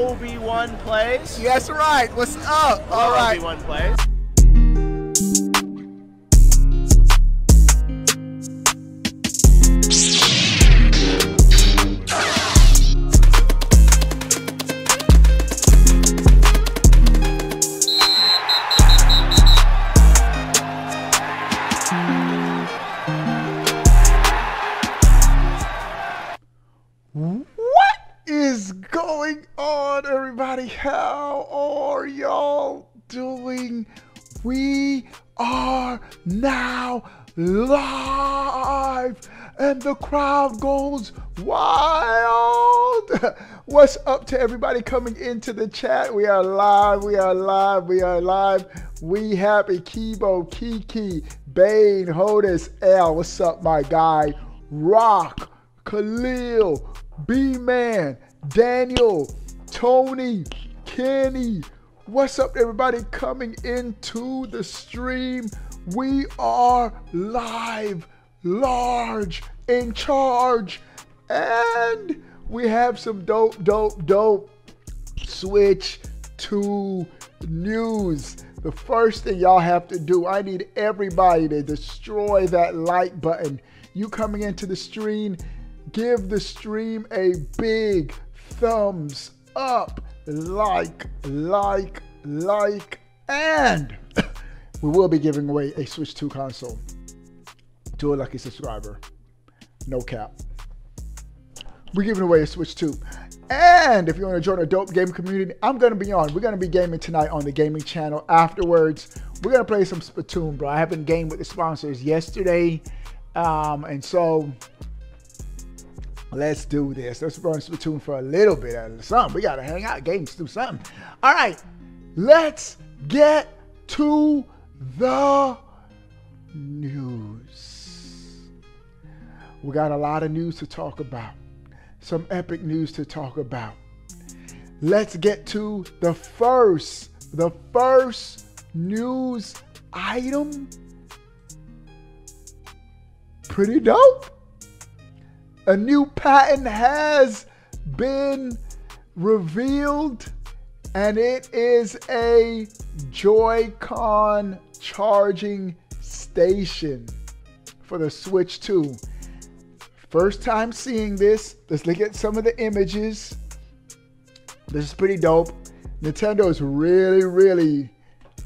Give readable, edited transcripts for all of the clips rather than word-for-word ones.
Obi-Wan Plays. Yes, right. What's up? All right. Obi-Wan Plays. What is going on, everybody? How are y'all doing? We are now live and the crowd goes wild. What's up to everybody coming into the chat? We are live. We are live. We are live. We have a Kibo, Kiki, Bane, Hodis, L. What's up, my guy? Rock, Khalil, B-Man, Daniel, Tony, Kenny. What's up, everybody coming into the stream? We are live, large, in charge, and we have some dope Switch 2 news. The first thing y'all have to do, I need everybody to destroy that like button. You coming into the stream, give the stream a big thumbs up, like, and we will be giving away a Switch 2 console to a lucky subscriber. No cap. We're giving away a Switch 2. And if you want to join a dope gaming community, I'm going to be on. We're going to be gaming tonight on the gaming channel. Afterwards, we're going to play some Splatoon, bro. I haven't gamed with the sponsors yesterday. And so let's do this. Let's run Splatoon for a little bit of something. We got to hang out, games, do something. All right, let's get to the news. We got a lot of news to talk about. Some epic news to talk about. Let's get to the first news item. Pretty dope. A new patent has been revealed, and it is a Joy-Con charging station for the Switch 2. First time seeing this. Let's look at some of the images. This is pretty dope. Nintendo is really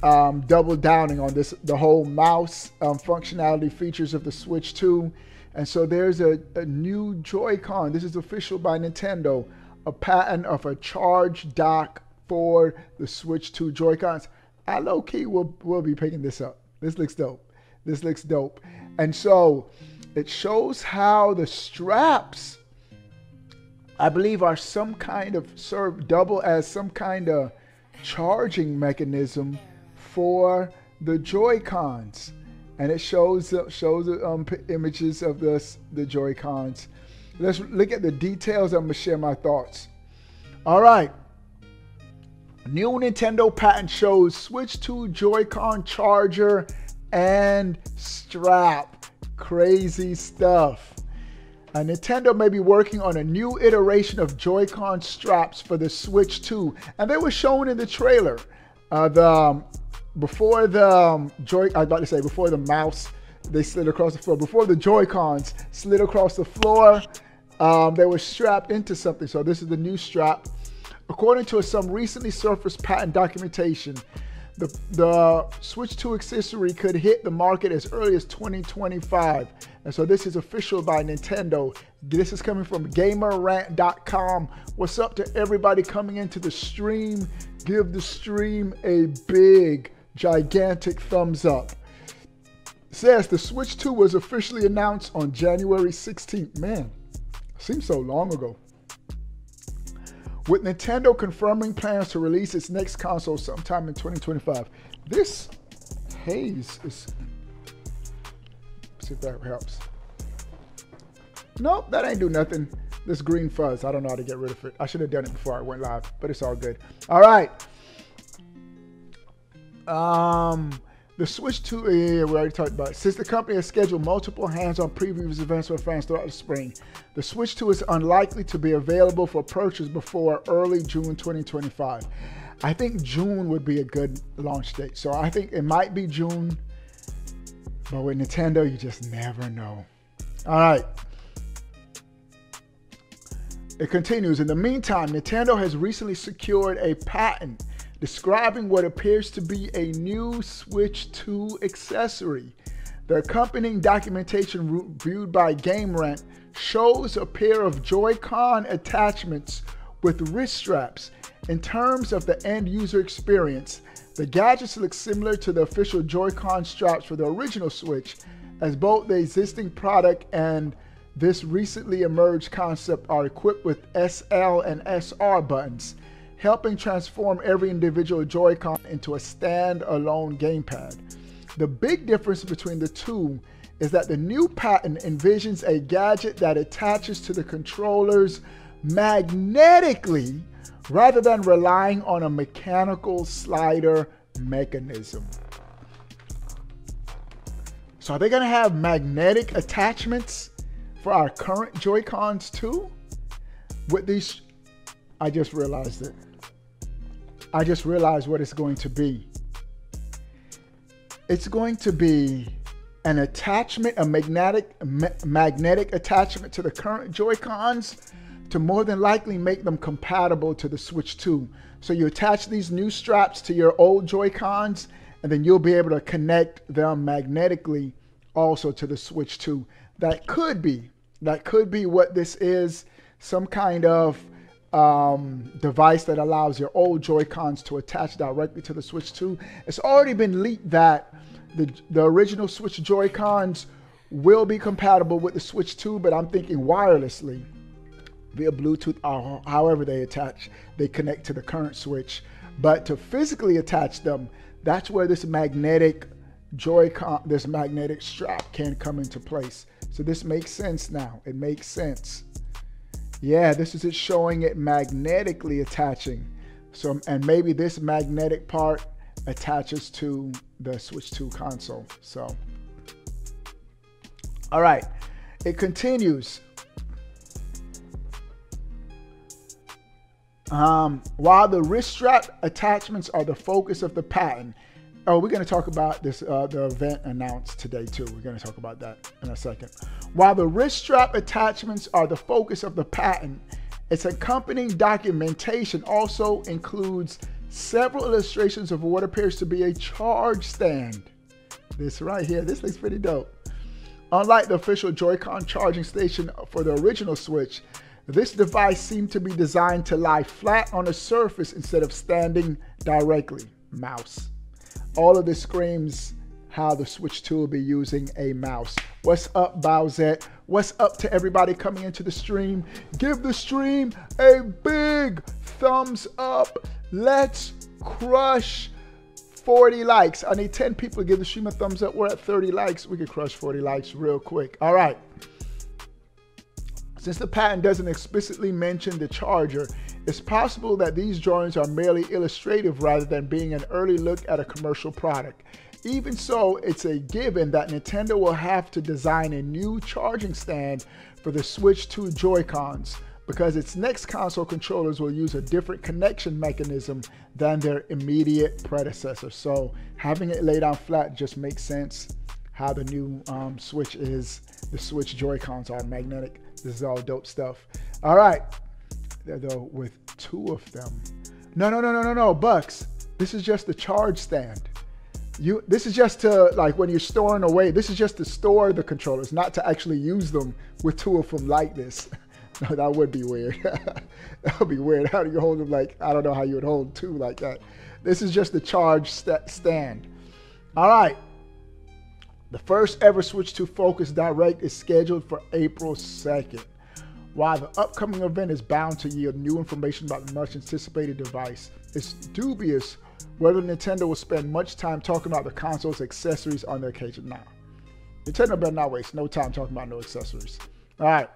double downing on this, the whole mouse functionality features of the Switch 2. And so there's a new Joy-Con. This is official by Nintendo. A patent of a charge dock for the Switch 2 Joy-Cons. I low-key will be picking this up. This looks dope. This looks dope. And so it shows how the straps, I believe, are some kind of serve double as some kind of charging mechanism for the Joy-Cons. And it shows images of the Joy-Cons. Let's look at the details. I'm going to share my thoughts. All right. New Nintendo patent shows Switch 2 Joy-Con charger and strap. Crazy stuff. Nintendo may be working on a new iteration of Joy-Con straps for the Switch 2. And they were shown in the trailer. Before the mouse, they slid across the floor. Before the Joy-Cons slid across the floor, they were strapped into something. So this is the new strap. According to some recently surfaced patent documentation, the Switch 2 accessory could hit the market as early as 2025. And so this is official by Nintendo. This is coming from GamerRant.com. What's up to everybody coming into the stream? Give the stream a big, gigantic thumbs up. It says the Switch 2 was officially announced on January 16th. Man, seems so long ago. With Nintendo confirming plans to release its next console sometime in 2025. This haze is... see if that helps. Nope, that ain't do nothing. This green fuzz, I don't know how to get rid of it. I should have done it before I went live, but it's all good. All right. The Switch 2, we already talked about it. Since the company has scheduled multiple hands-on previews events for fans throughout the spring, the Switch 2 is unlikely to be available for purchase before early June 2025. I think June would be a good launch date. So I think it might be June, but with Nintendo, you just never know. All right. It continues. In the meantime, Nintendo has recently secured a patent describing what appears to be a new Switch 2 accessory. The accompanying documentation reviewed by GameRant shows a pair of Joy-Con attachments with wrist straps. In terms of the end user experience, the gadgets look similar to the official Joy-Con straps for the original Switch, as both the existing product and this recently emerged concept are equipped with SL and SR buttons, helping transform every individual Joy-Con into a stand-alone gamepad. The big difference between the two is that the new patent envisions a gadget that attaches to the controllers magnetically rather than relying on a mechanical slider mechanism. So are they going to have magnetic attachments for our current Joy-Cons too? With these, I just realized it. I just realized what it's going to be. It's going to be an attachment, a magnetic attachment to the current Joy-Cons to more than likely make them compatible to the Switch 2. So you attach these new straps to your old Joy-Cons, and then you'll be able to connect them magnetically also to the Switch 2. That could be what this is, some kind of device that allows your old Joy-Cons to attach directly to the Switch 2. It's already been leaked that the original Switch Joy-Cons will be compatible with the Switch 2, but I'm thinking wirelessly via Bluetooth or however they connect to the current Switch. But to physically attach them, that's where this magnetic Joy-Con, this magnetic strap can come into place. So this makes sense now. It makes sense. Yeah, this is it showing it magnetically attaching. So, and maybe this magnetic part attaches to the Switch 2 console. So, all right, it continues. While the wrist strap attachments are the focus of the patent, we're going to talk about this, the event announced today too. We're going to talk about that in a second. While the wrist strap attachments are the focus of the patent, its accompanying documentation also includes several illustrations of what appears to be a charge stand. This right here, this looks pretty dope. Unlike the official Joy-Con charging station for the original Switch, this device seemed to be designed to lie flat on a surface instead of standing directly. Mouse. All of this screams how the Switch 2 will be using a mouse. What's up, Bowsette? What's up to everybody coming into the stream? Give the stream a big thumbs up. Let's crush 40 likes. I need 10 people to give the stream a thumbs up. We're at 30 likes. We could crush 40 likes real quick. All right. Since the patent doesn't explicitly mention the charger, it's possible that these drawings are merely illustrative rather than being an early look at a commercial product. Even so, it's a given that Nintendo will have to design a new charging stand for the Switch 2 Joy-Cons because its next console controllers will use a different connection mechanism than their immediate predecessor. So having it laid out flat just makes sense how the new Switch is. The Switch Joy-Cons are magnetic. This is all dope stuff. All right. Though with two of them. No, Bucks. This is just the charge stand. This is just to, like, when you're storing away, this is just to store the controllers, not to actually use them with two of them like this. No, that would be weird. That would be weird. How do you hold them like, I don't know how you would hold two like that. This is just the charge stand. All right. The first ever Switch 2 Focus Direct is scheduled for April 2nd. While the upcoming event is bound to yield new information about the much anticipated device, it's dubious whether Nintendo will spend much time talking about the console's accessories on the occasion. Now, Nintendo better not waste no time talking about no accessories. All right.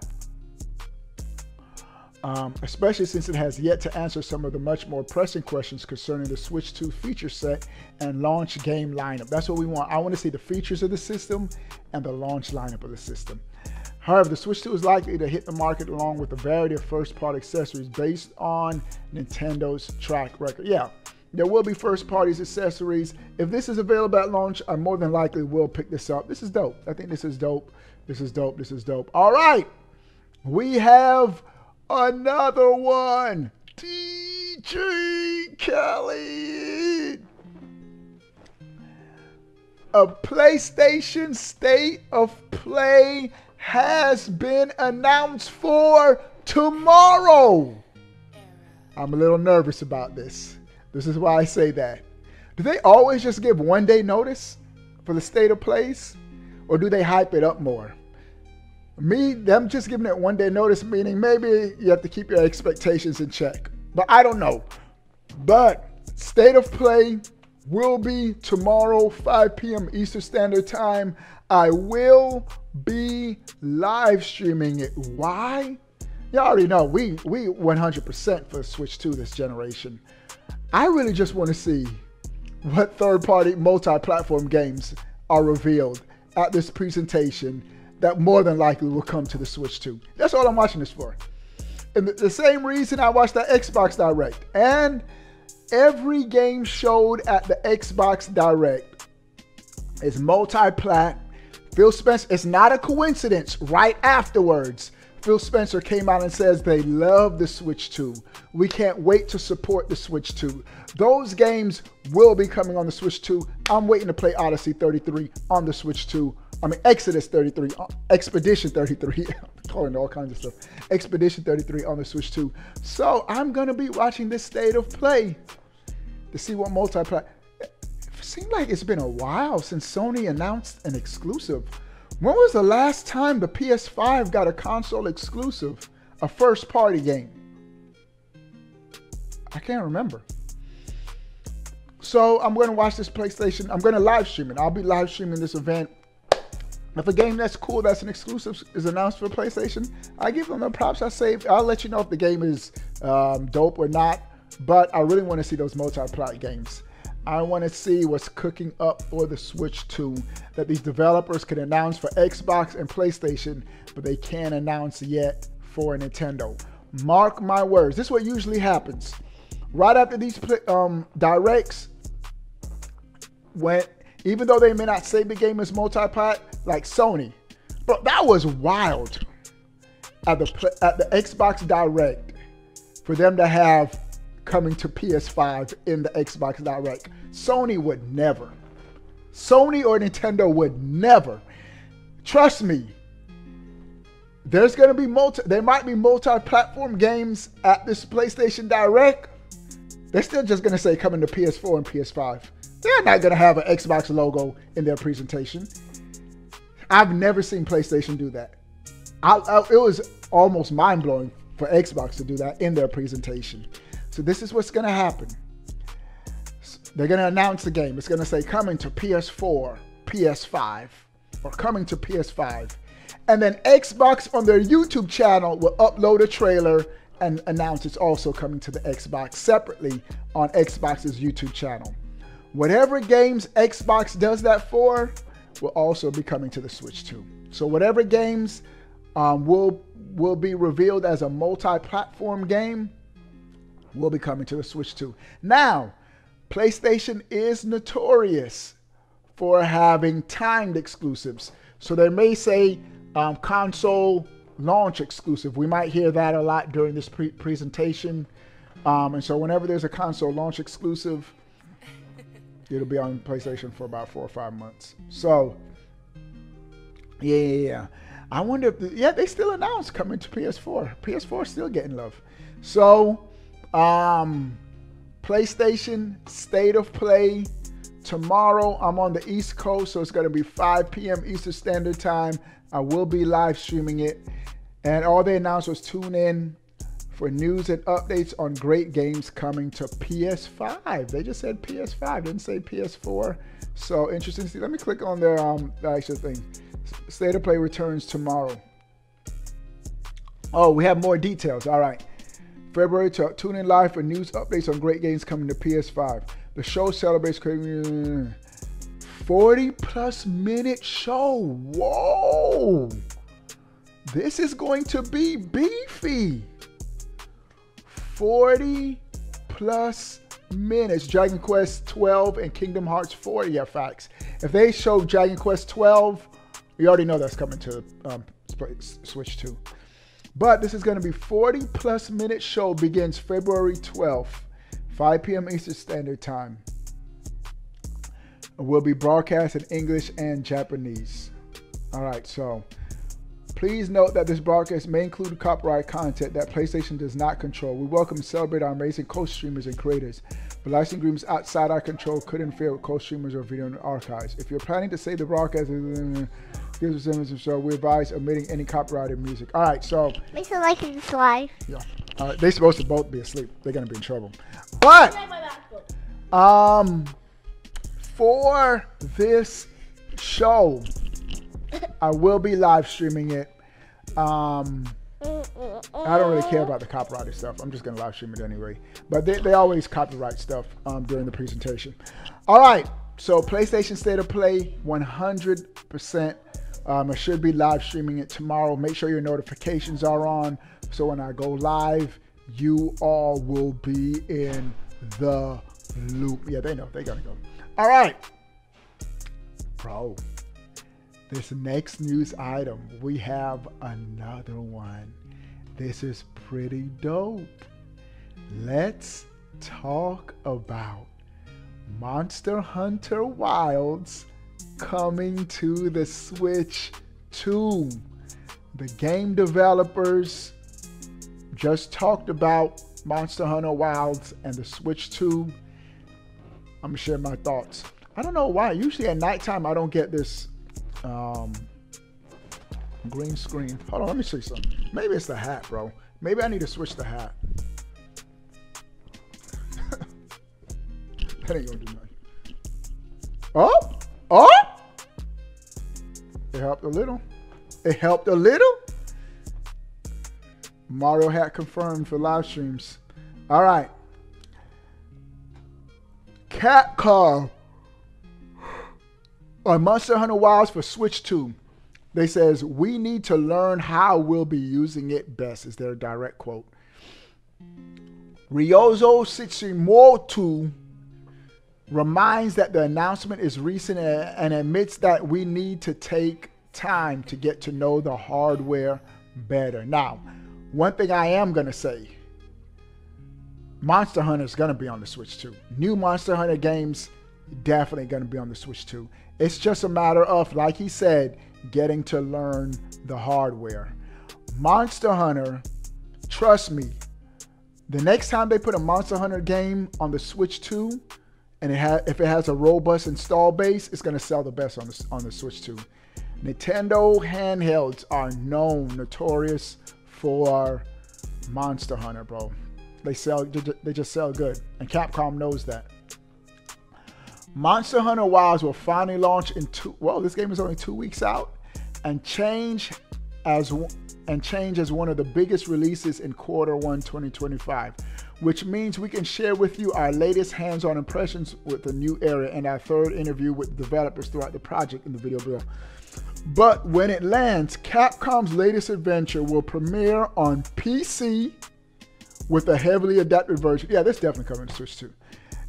especially since it has yet to answer some of the much more pressing questions concerning the Switch 2 feature set and launch game lineup. That's what we want. I want to see the features of the system and the launch lineup of the system. However, the Switch 2 is likely to hit the market along with a variety of first-party accessories based on Nintendo's track record. Yeah, there will be first-party accessories. If this is available at launch, I more than likely will pick this up. This is dope. I think this is dope. This is dope. This is dope. All right. We have another one. DJ Khaled. A PlayStation State of Play has been announced for tomorrow. I'm a little nervous about this. This is why I say that. Do they always just give 1 day notice for the State of Plays? Or do they hype it up more? Them just giving it 1 day notice, meaning maybe you have to keep your expectations in check. But I don't know. But State of Play will be tomorrow, 5 p.m. Eastern Standard Time. I will be live streaming it. Why? You already know we 100% for Switch 2 this generation. I really just want to see what third-party multi-platform games are revealed at this presentation that more than likely will come to the Switch 2. That's all I'm watching this for. And the same reason I watched that Xbox Direct. And every game showed at the Xbox Direct is multi-plat. Phil Spencer, it's not a coincidence, right afterwards, Phil Spencer came out and says they love the Switch 2. We can't wait to support the Switch 2. Those games will be coming on the Switch 2. I'm waiting to play Odyssey 33 on the Switch 2. I mean, Exodus 33, Expedition 33, I'm calling it all kinds of stuff. Expedition 33 on the Switch 2. So I'm going to be watching this State of Play to see what multiplayer. It seems like it's been a while since Sony announced an exclusive. When was the last time the PS5 got a console exclusive, a first-party game? I can't remember. So I'm going to watch this PlayStation. I'm going to live stream it. I'll be live streaming this event. If a game that's cool, that's an exclusive, is announced for PlayStation, I give them the props. I'll let you know if the game is dope or not. But I really want to see those multi-plot games. I want to see what's cooking up for the Switch 2 that these developers can announce for Xbox and PlayStation, but they can't announce yet for Nintendo. Mark my words. This is what usually happens. Right after these directs, even though they may not say the game is multi-plat, like Sony, but that was wild at the Xbox Direct for them to have coming to PS5 in the Xbox Direct. Sony would never. Sony or Nintendo would never. Trust me. There's going to be there might be multi-platform games at this PlayStation Direct. They're still just going to say coming to PS4 and PS5. They're not going to have an Xbox logo in their presentation. I've never seen PlayStation do that. It was almost mind-blowing for Xbox to do that in their presentation. So this is what's going to happen. They're going to announce the game. It's going to say coming to PS4, PS5, or coming to PS5. And then Xbox on their YouTube channel will upload a trailer and announce it's also coming to the Xbox separately on Xbox's YouTube channel. Whatever games Xbox does that for will also be coming to the Switch 2. So whatever games will be revealed as a multi-platform game will be coming to the Switch 2. Now, PlayStation is notorious for having timed exclusives. So they may say console launch exclusive. We might hear that a lot during this presentation. And so whenever there's a console launch exclusive, it'll be on PlayStation for about 4 or 5 months. So, yeah. I wonder if, they still announced coming to PS4. PS4 is still getting love. So, PlayStation State of Play tomorrow. I'm on the East Coast, so it's going to be 5 p.m. Eastern Standard Time. I will be live streaming it. And all they announced was tune in for news and updates on great games coming to PS5. They just said PS5, didn't say PS4. So interesting to see. Let me click on their actual thing. State of Play returns tomorrow. Oh, we have more details. All right. February 12th. Tune in live for news updates on great games coming to PS5. The show celebrates 40 plus minute show. Whoa. This is going to be beefy. 40 plus minutes. Dragon Quest 12 and Kingdom Hearts 4. Yeah, facts. If they show Dragon Quest 12, we already know that's coming to Switch 2. But this is going to be 40 plus minute show, begins February 12th, 5 p.m. Eastern Standard Time. It will be broadcast in English and Japanese. All right, so please note that this broadcast may include copyright content that PlayStation does not control. We welcome and celebrate our amazing co-streamers and creators, but licensing agreements outside our control could interfere with co-streamers or video archives. If you're planning to say the broadcast so we advise omitting any copyrighted music. All right, so make sure like and subscribe. Yeah, they're supposed to both be asleep. They're gonna be in trouble. But for this show, I will be live streaming it. I don't really care about the copyrighted stuff. I'm just gonna live stream it anyway. But they always copyright stuff during the presentation. All right, so PlayStation State of Play 100%. I should be live streaming it tomorrow. Make sure your notifications are on, so when I go live, you all will be in the loop. Yeah, they know. They gotta go. All right. Bro, this next news item, we have another one. This is pretty dope. Let's talk about Monster Hunter Wilds coming to the Switch 2. The game developers just talked about Monster Hunter Wilds and the Switch 2. I'm gonna share my thoughts. I don't know why. Usually at nighttime I don't get this green screen. Hold on, let me see something. Maybe it's the hat, bro. Maybe I need to switch the hat. That ain't gonna do nothing. Oh! It helped a little. It helped a little. Mario hat confirmed for live streams. All right. Capcom on Monster Hunter Wilds for Switch 2. They says, we need to learn how we'll be using it best, is their direct quote. Ryozo Tsuchimoto reminds that the announcement is recent and admits that we need to take time to get to know the hardware better. Now, one thing I am going to say, Monster Hunter is going to be on the Switch 2. New Monster Hunter games definitely going to be on the Switch 2. It's just a matter of, like he said, getting to learn the hardware. Monster Hunter, trust me, the next time they put a Monster Hunter game on the Switch 2, and if it has a robust install base, it's going to sell the best on the Switch 2. Nintendo handhelds are notorious for Monster Hunter, bro. They just sell good, and Capcom knows that. Monster Hunter Wilds will finally launch in this game is only 2 weeks out, and change as one of the biggest releases in Q1 2025, which means we can share with you our latest hands-on impressions with the new area and our third interview with developers throughout the project in the video below. But when it lands, Capcom's latest adventure will premiere on PC with a heavily adapted version. Yeah, this definitely coming to Switch 2.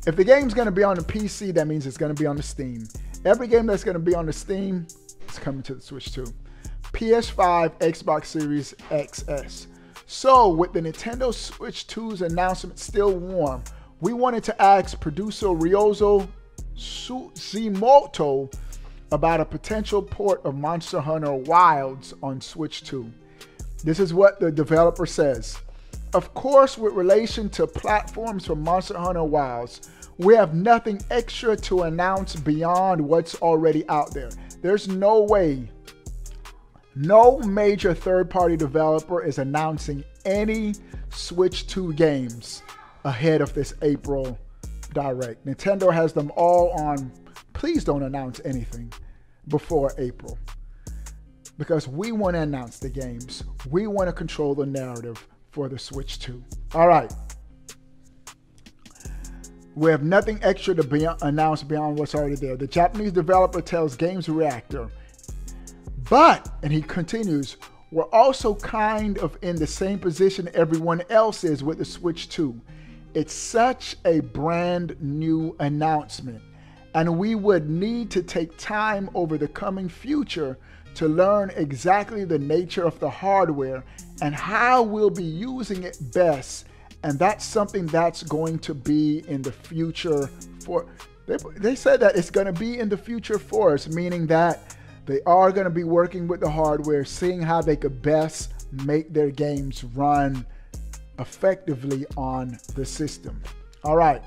If the game's going to be on the PC, that means it's going to be on the Steam. Every game that's going to be on the Steam is coming to the Switch 2. PS5, Xbox Series XS. So, with the Nintendo Switch 2's announcement still warm, we wanted to ask producer Ryozo Tsuchimoto about a potential port of Monster Hunter Wilds on Switch 2. This is what the developer says. Of course, with relation to platforms for Monster Hunter Wilds, we have nothing extra to announce beyond what's already out there. There's no way, no major third-party developer is announcing any Switch 2 games ahead of this April Direct. Nintendo has them all on, please don't announce anything before April, because we want to announce the games. We want to control the narrative for the Switch 2. All right. We have nothing extra to be announced beyond what's already there. The Japanese developer tells Games Reactor, but, and he continues, we're also kind of in the same position everyone else is with the Switch 2. It's such a brand new announcement, and we would need to take time over the coming future to learn exactly the nature of the hardware and how we'll be using it best. And that's something that's going to be in the future for, they said that it's going to be in the future for us, meaning that they are going to be working with the hardware, seeing how they could best make their games run effectively on the system. All right.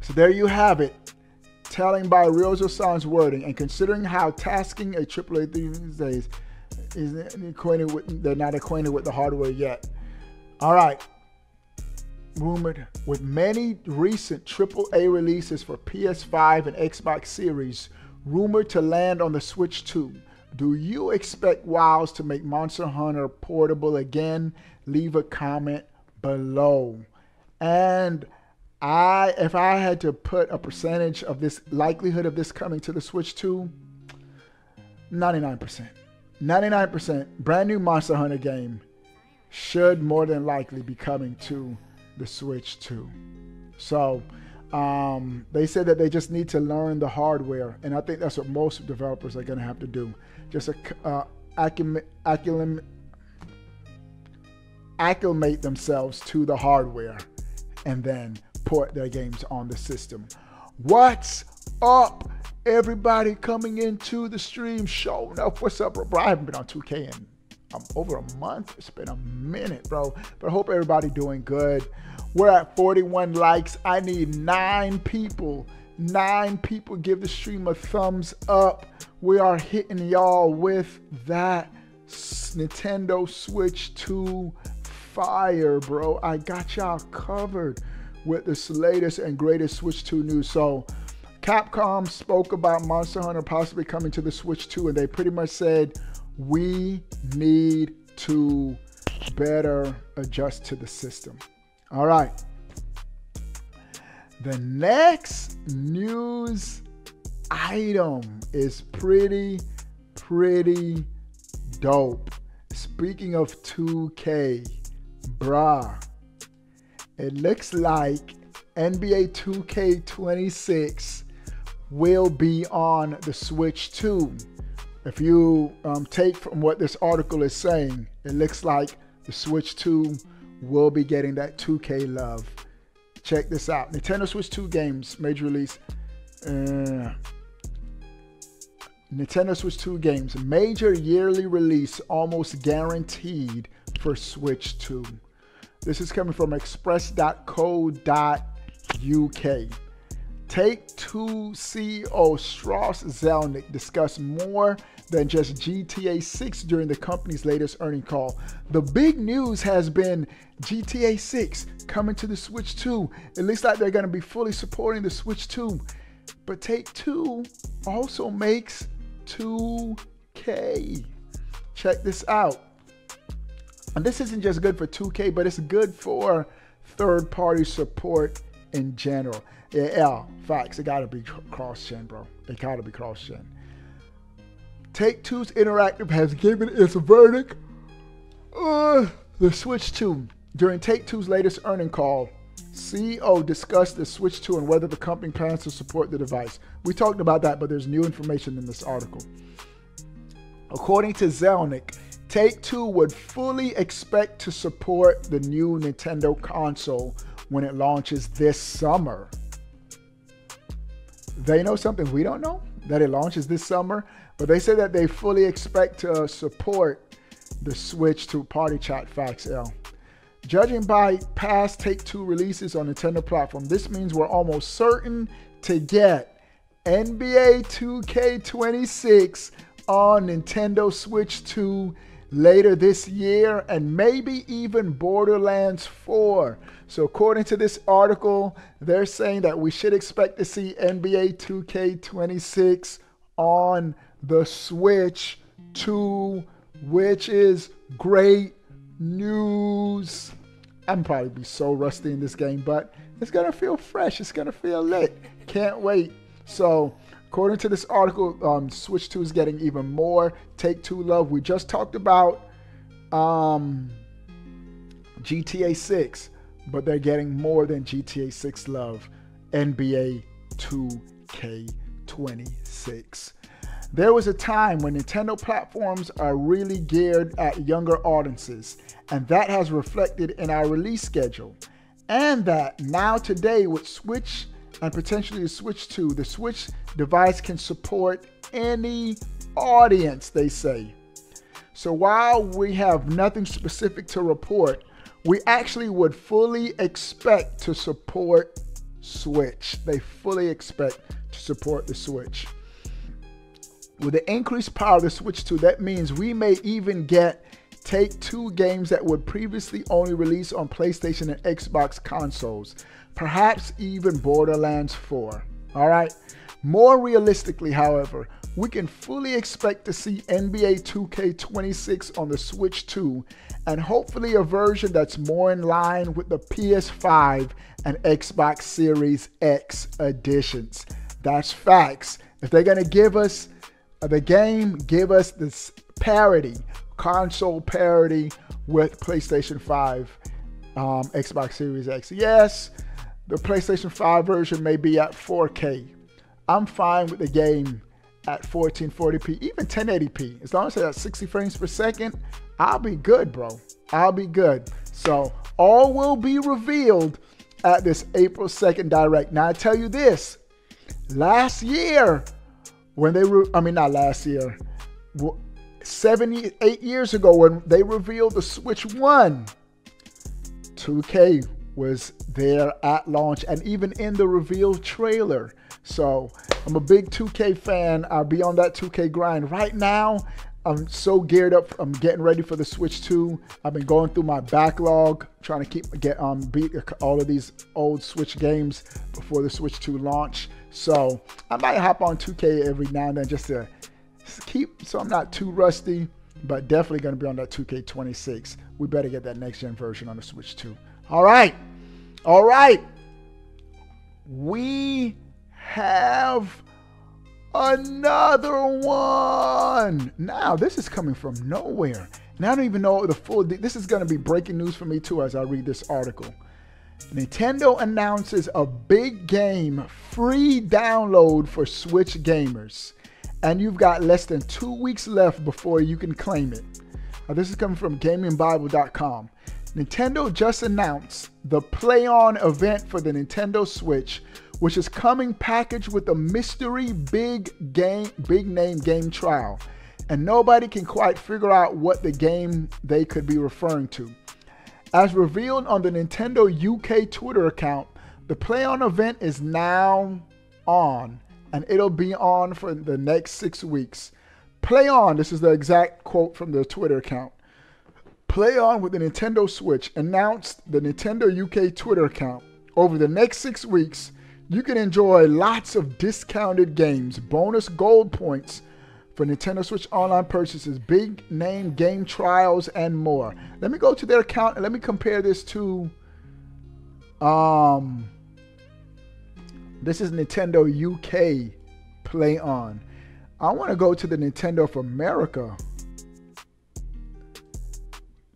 So there you have it. Telling by Ryozo-san's wording, and considering how tasking a AAA these days is acquainted with, they're not acquainted with the hardware yet. All right. Rumored with many recent AAA releases for PS5 and Xbox Series rumored to land on the Switch 2. Do you expect WoWs to make Monster Hunter portable again? Leave a comment below. And if I had to put a percentage of this likelihood of this coming to the Switch 2, 99%. 99% brand new Monster Hunter game should more than likely be coming to the Switch 2. So they said that they just need to learn the hardware, and I think that's what most developers are going to have to do. Just acclimate themselves to the hardware and then port their games on the system. What's up, everybody coming into the stream? Showing up. What's up, bro? I haven't been on 2K in over a month. It's been a minute, bro. But I hope everybody doing good. We're at 41 likes. I need 9 people. 9 people give the stream a thumbs up. We are hitting y'all with that Nintendo Switch 2 fire, bro. I got y'all covered with this latest and greatest Switch 2 news. So Capcom spoke about Monster Hunter possibly coming to the Switch 2, and they pretty much said we need to better adjust to the system. All right. The next news item is pretty dope. Speaking of 2K, bruh, it looks like NBA 2K26 will be on the Switch 2. If you take from what this article is saying, it looks like the Switch 2 will be getting that 2K love. Check this out. Nintendo Switch 2 games, major release. Nintendo Switch 2 games, major yearly release almost guaranteed for Switch 2. This is coming from express.co.uk. Take-Two CEO Strauss Zelnick discussed more than just GTA 6 during the company's latest earnings call. The big news has been GTA 6 coming to the Switch 2. It looks like they're going to be fully supporting the Switch 2. But Take-Two also makes 2K. Check this out. And this isn't just good for 2K, but it's good for third-party support in general. Yeah, facts. It gotta be cross-gen, bro. It gotta be cross-gen. Take-Two's Interactive has given its verdict. The Switch 2. During Take-Two's latest earnings call, CEO discussed the Switch 2 and whether the company plans to support the device. We talked about that, but there's new information in this article. According to Zelnick, Take-Two would fully expect to support the new Nintendo console when it launches this summer. They know something we don't know, that it launches this summer, but they say that they fully expect to support the Switch to Party Chat Facts L. Judging by past Take-Two releases on Nintendo platform, this means we're almost certain to get NBA 2K26 on Nintendo Switch 2 later this year, and maybe even Borderlands 4. So according to this article, they're saying that we should expect to see NBA 2K26 on the Switch 2, which is great news. I'm probably be so rusty in this game, but it's going to feel fresh. It's going to feel lit. Can't wait. So, according to this article, Switch 2 is getting even more Take-Two love. We just talked about GTA 6, but they're getting more than GTA 6 love. NBA 2K26. There was a time when Nintendo platforms are really geared at younger audiences, and that has reflected in our release schedule. And that now today with Switch and potentially the Switch 2, the Switch device can support any audience, they say. So while we have nothing specific to report, we actually would fully expect to support Switch. They fully expect to support the Switch. With the increased power of the Switch 2, that means we may even get Take-Two games that would previously only release on PlayStation and Xbox consoles. Perhaps even Borderlands 4. All right. More realistically, however, we can fully expect to see NBA 2K26 on the Switch 2 and hopefully a version that's more in line with the PS5 and Xbox Series X editions. That's facts. If they're going to give us the game, give us this parity, console parity with PlayStation 5, Xbox Series X. Yes, the PlayStation 5 version may be at 4K. I'm fine with the game at 1440p, even 1080p. As long as it's at 60 frames per second, I'll be good, bro. I'll be good. So all will be revealed at this April 2nd Direct. Now I tell you this, last year, when they not last year, 8 years ago when they revealed the Switch 1, 2K was there at launch and even in the reveal trailer. So I'm a big 2K fan. I'll be on that 2K grind. Right now, I'm so geared up. I'm getting ready for the Switch 2. I've been going through my backlog, trying to beat all of these old Switch games before the Switch 2 launch. So I might hop on 2K every now and then just to keep, so I'm not too rusty, but definitely going to be on that 2K26. We better get that next gen version on the Switch 2. All right. We have another one. Now, this is coming from nowhere. And I don't even know the full, this is going to be breaking news for me too as I read this article. Nintendo announces a big game free download for Switch gamers. And you've got less than 2 weeks left before you can claim it. This is coming from GamingBible.com. Nintendo just announced the Play On event for the Nintendo Switch, which is coming packaged with a mystery big name game trial. And nobody can quite figure out what the game they could be referring to. As revealed on the Nintendo UK Twitter account, the Play On event is now on, and it'll be on for the next 6 weeks. Play On, this is the exact quote from the Twitter account. Play On with the Nintendo Switch, announced the Nintendo UK Twitter account. Over the next 6 weeks, you can enjoy lots of discounted games, bonus gold points for Nintendo Switch Online purchases, big name game trials, and more. Let me go to their account and let me compare this to, this is Nintendo UK Play On. I want to go to the Nintendo for America.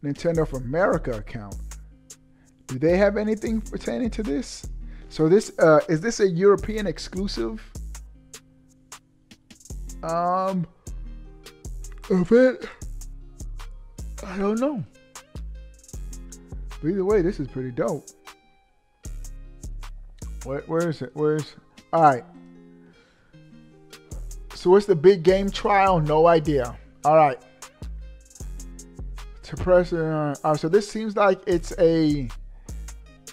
Nintendo for America account. Do they have anything pertaining to this? So this is this a European exclusive event? I don't know. But either way, this is pretty dope. Where is it? All right. So what's the big game trial? No idea. All right. To press so this seems like it's a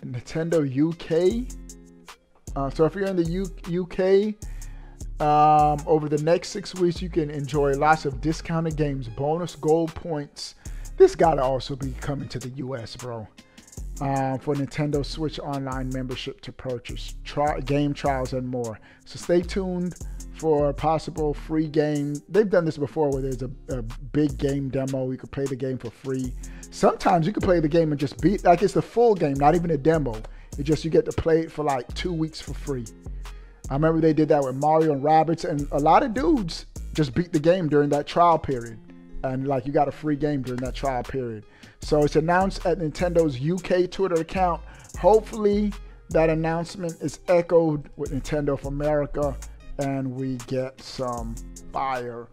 Nintendo UK. So if you're in the UK, over the next 6 weeks, you can enjoy lots of discounted games, bonus gold points. This gotta also be coming to the US, bro. for Nintendo Switch Online membership to purchase, game trials, and more. So stay tuned for a possible free game. They've done this before where there's a big game demo. You can play the game for free. Sometimes you can play the game and just beat, like it's the full game, not even a demo. It's just you get to play it for like 2 weeks for free. I remember they did that with Mario and Rabbids, and a lot of dudes just beat the game during that trial period. And like you got a free game during that trial period. So it's announced at Nintendo's UK Twitter account. Hopefully that announcement is echoed with Nintendo of America and we get some fire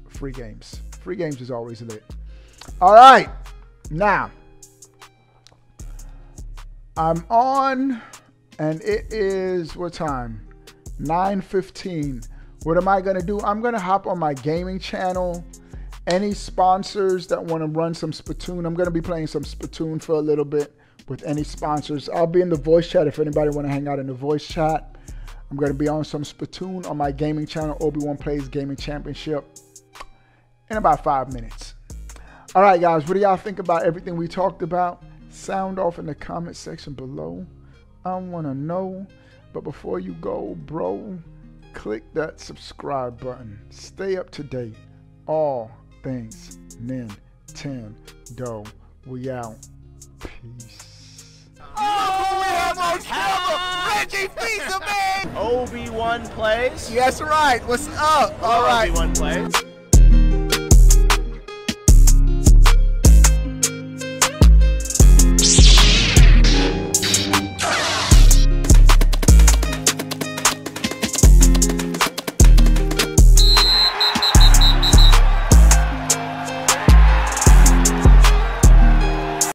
free games. Free games is always lit. All right, now I'm on and it is, what time? 9:15. What am I gonna do? I'm gonna hop on my gaming channel. Any sponsors that want to run some Splatoon, I'm gonna be playing some Splatoon for a little bit with any sponsors. I'll be in the voice chat if anybody want to hang out in the voice chat. I'm gonna be on some Splatoon on my gaming channel, Obi-Wan Plays Gaming Championship, in about 5 minutes. All right, guys, what do y'all think about everything we talked about? Sound off in the comment section below. I wanna know. But before you go, bro, click that subscribe button. Stay up to date. All things Nintendo. We out. Peace. Oh, we have on camera Reggie Fils-Aimé! Obi-Wan Plays? Yes, right. What's up? All right. Obi-Wan Plays.